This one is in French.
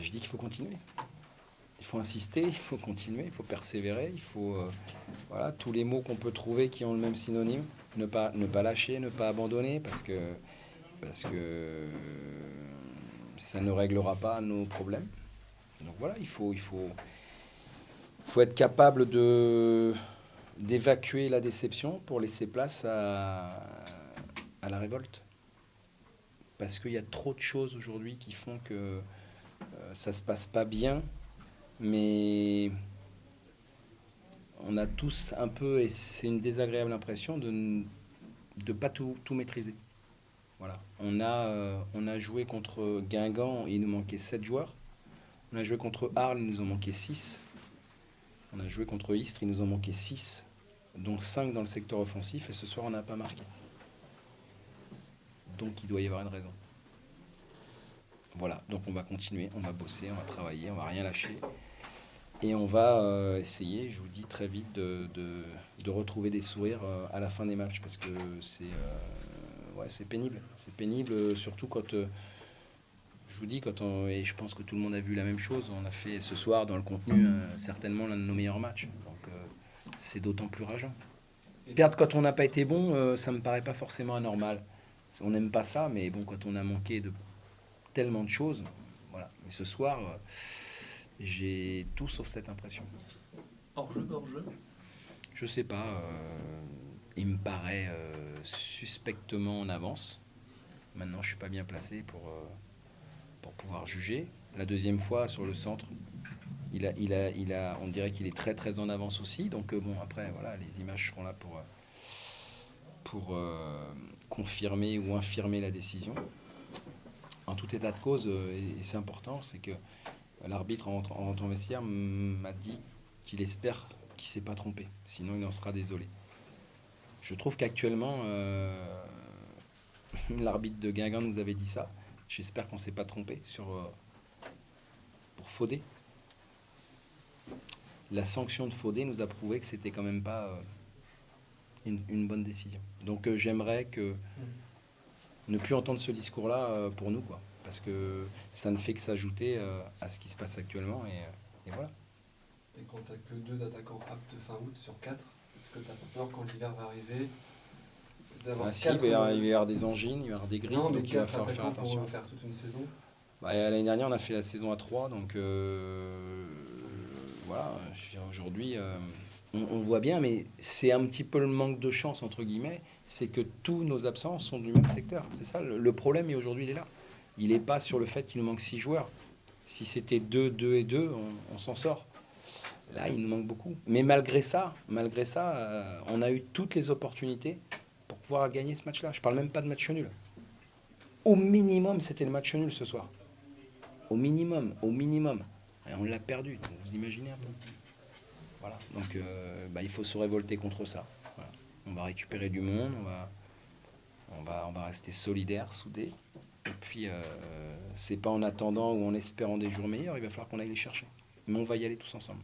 je dis qu'il faut continuer. Il faut insister, il faut continuer, il faut persévérer, il faut... voilà, tous les mots qu'on peut trouver qui ont le même synonyme. Ne pas lâcher, ne pas abandonner, parce que ça ne réglera pas nos problèmes. Donc voilà, il faut être capable d'évacuer la déception pour laisser place à la révolte. Parce qu'il y a trop de choses aujourd'hui qui font que ça se passe pas bien, mais on a tous un peu, et c'est une désagréable impression, de ne pas tout maîtriser. Voilà. On a joué contre Guingamp, il nous manquait 7 joueurs. On a joué contre Arles, il nous en manquait 6. On a joué contre Istres, il nous en manquait 6, dont 5 dans le secteur offensif, et ce soir on n'a pas marqué. Donc il doit y avoir une raison. Voilà, donc on va continuer, on va bosser, on va travailler, on va rien lâcher. Et on va essayer, je vous dis très vite, de retrouver des sourires à la fin des matchs, parce que c'est pénible. C'est pénible, surtout quand, je vous dis, et je pense que tout le monde a vu la même chose, on a fait ce soir dans le contenu certainement l'un de nos meilleurs matchs. Donc c'est d'autant plus rageant. Perdre quand on n'a pas été bon, ça me paraît pas forcément anormal. On n'aime pas ça, mais bon, quand on a manqué de tellement de choses, voilà. Mais ce soir, j'ai tout sauf cette impression. Hors-jeu. Je sais pas, il me paraît suspectement en avance. Maintenant, je suis pas bien placé pour pouvoir juger. La deuxième fois sur le centre, on dirait qu'il est très très en avance aussi. Donc bon, après, voilà, les images seront là pour confirmer ou infirmer la décision. En tout état de cause, et c'est important, c'est que l'arbitre en rentrant au vestiaire m'a dit qu'il espère qu'il ne s'est pas trompé. Sinon, il en sera désolé. Je trouve qu'actuellement, l'arbitre de Guingamp nous avait dit ça. J'espère qu'on ne s'est pas trompé pour Fodé. La sanction de Fodé nous a prouvé que c'était quand même pas une bonne décision. Donc j'aimerais que ne plus entendre ce discours-là pour nous, quoi. Parce que ça ne fait que s'ajouter à ce qui se passe actuellement, et voilà. Et quand tu n'as que 2 attaquants aptes fin août sur 4, est-ce que tu n'as pas peur quand l'hiver va arriver d'avoir Si, il va y avoir des angines, il va y avoir des grilles, non, mais donc il va 4 falloir faire attaquants attention. pour faire toute une saison? L'année dernière, on a fait la saison à 3, donc voilà, aujourd'hui, on voit bien, mais c'est un petit peu le manque de chance, entre guillemets, c'est que tous nos absents sont du même secteur. C'est ça, le problème, et aujourd'hui, il est là. Il n'est pas sur le fait qu'il nous manque 6 joueurs. Si c'était 2, 2 et 2, on s'en sort. Là, il nous manque beaucoup. Mais malgré ça, on a eu toutes les opportunités pour pouvoir gagner ce match-là. Je ne parle même pas de match nul. Au minimum, c'était le match nul ce soir. Au minimum. Et on l'a perdu. Donc vous imaginez un peu. Voilà. Donc il faut se révolter contre ça. Voilà. On va récupérer du monde, on va rester solidaires, soudés. Et puis, c'est pas en attendant ou en espérant des jours meilleurs, il va falloir qu'on aille les chercher. Mais on va y aller tous ensemble.